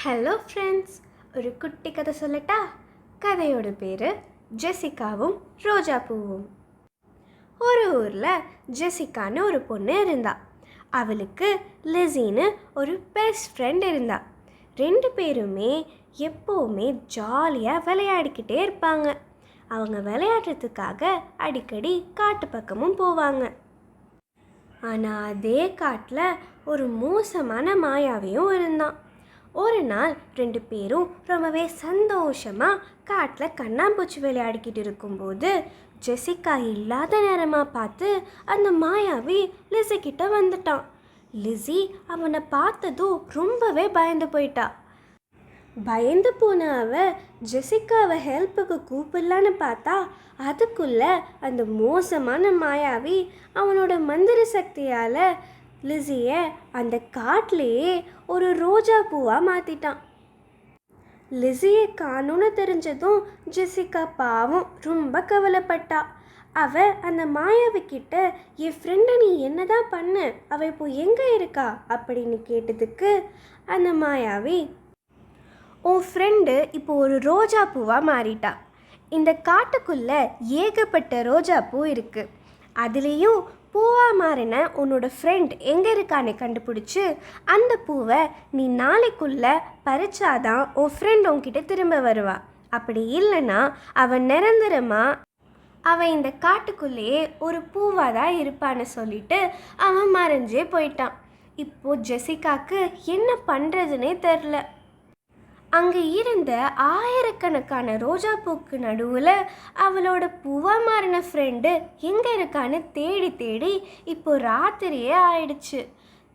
Hello friends, ஒரு குட்டி கதை சொல்லட்டா? கதையோட பேர் ஜெசிகாவும் ரோஜா பூவும். ஒரு ஊரில் ஜெசிகான்னு ஒரு பொண்ணு இருந்தா. அவளுக்கு லிஸின்னு ஒரு பெஸ்ட் ஃப்ரெண்ட் இருந்தா. ரெண்டு பேருமே எப்போவுமே ஜாலியாக விளையாடிக்கிட்டே இருப்பாங்க. அவங்க விளையாடுறதுக்காக அடிக்கடி காட்டு பக்கமும் போவாங்க. ஆனால் அதே காட்டில் ஒரு மோசமான மாயாவியும் இருந்தான். ஒரு நாள் ரெண்டு பேரும் ரொம்பவே சந்தோஷமாக காட்டில் கண்ணாம்பூச்சி விளையாடிக்கிட்டு இருக்கும்போது ஜெசிகா இல்லாத நேரமாக பார்த்து அந்த மாயாவி லிஸி கிட்ட வந்துட்டான். லிஸி அவனை பார்த்ததும் ரொம்பவே பயந்து போயிட்டா. பயந்து போன ஜெசிகாவை ஹெல்ப்புக்கு கூப்பிடலான்னு பார்த்தா அதுக்குள்ள அந்த மோசமான மாயாவி அவனோட மந்திர சக்தியால் லிஸியை அந்த காட்டிலேயே ஒரு ரோஜா பூவாக மாற்றிட்டான். லிஸியை காணும்னு தெரிஞ்சதும் ஜெசிகா பாவம் ரொம்ப கவலைப்பட்டா. அந்த மாயாவிக்கிட்ட, என் ஃப்ரெண்டை நீ என்னதான் பண்ண, அவள் இப்போ எங்கே இருக்கா அப்படின்னு கேட்டதுக்கு அந்த மாயாவி, உன் ஃப்ரெண்டு இப்போ ஒரு ரோஜா பூவாக மாறிட்டா. இந்த காட்டுக்குள்ளே ஏகப்பட்ட ரோஜா பூ இருக்குது. அதுலேயும் பூவாக மாறின உன்னோட ஃப்ரெண்ட் எங்கே இருக்கான்னு கண்டுபிடிச்சி அந்த பூவை நீ நாளைக்குள்ளே பறிச்சாதான் உன் ஃப்ரெண்ட் உன்கிட்ட திரும்ப வருவா. அப்படி இல்லைன்னா அவன் நிரந்தரமாக அவன் இந்த காட்டுக்குள்ளேயே ஒரு பூவாக தான் இருப்பான்னு சொல்லிட்டு அவன் மறைஞ்சே போயிட்டான். இப்போது ஜெசிகாக்கு என்ன பண்ணுறதுனே தெரில. அங்கே இருந்த ஆயிரக்கணக்கான ரோஜா பூக்கு நடுவில் அவளோட பூவாக மாறின ஃப்ரெண்டு எங்கே இருக்கான்னு தேடி தேடி இப்போ ராத்திரியே ஆயிடுச்சு.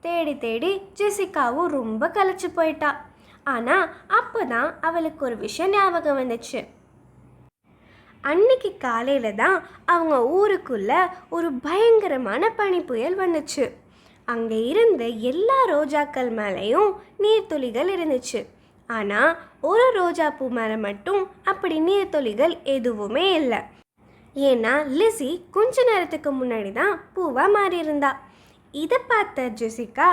தேடி தேடி ஜெசிகாவும் ரொம்ப களைச்சு போயிட்டா. ஆனால் அப்போ தான் அவளுக்கு ஒரு விஷயம் ஞாபகம் வந்துச்சு. அன்னைக்கு காலையில் தான் அவங்க ஊருக்குள்ள ஒரு பயங்கரமான பனி புயல் வந்துச்சு. அங்கே இருந்த எல்லா ரோஜாக்கள் மேலேயும் நீர்த்துளிகள் இருந்துச்சு. ஆனால் ஒரு ரோஜா பூ மேலே மட்டும் அப்படி நீர்த்துளிகள் எதுவுமே இல்லை. ஏன்னா லிஸி கொஞ்ச நேரத்துக்கு முன்னாடி தான் பூவாக மாறியிருந்தா. இதை பார்த்த ஜெசிகா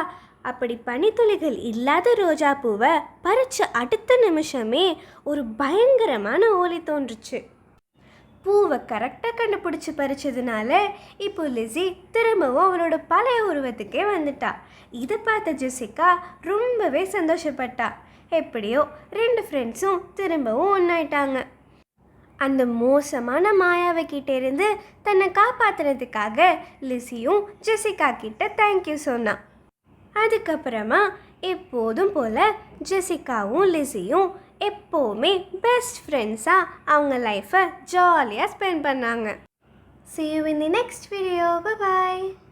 அப்படி பனித்துளிகள் இல்லாத ரோஜா பூவை பறிச்ச அடுத்த நிமிஷமே ஒரு பயங்கரமான ஒலி தோன்றுச்சு. பூவை கரெக்டாக கண்டுபிடிச்சி பறிச்சதுனால இப்போ லிஸி திரும்பவும் அவளோட பழைய உருவத்துக்கே வந்துட்டா. இதை பார்த்த ஜெசிகா ரொம்பவே சந்தோஷப்பட்டா. எப்படியோ ரெண்டு ஃப்ரெண்ட்ஸும் திரும்பவும் ஒன்றாயிட்டாங்க. அந்த மோசமான மாயாவை கிட்டே இருந்து தன்னை காப்பாற்றுறதுக்காக லிஸியும் ஜெசிகா கிட்ட தேங்க்யூ சொன்னான். அதுக்கப்புறமா எப்போதும் போல் ஜெசிகாவும் லிஸியும் எப்போவுமே பெஸ்ட் ஃப்ரெண்ட்ஸாக அவங்க லைஃப்பை ஜாலியாக ஸ்பெண்ட் பண்ணாங்க. See you in the next video. Bye bye.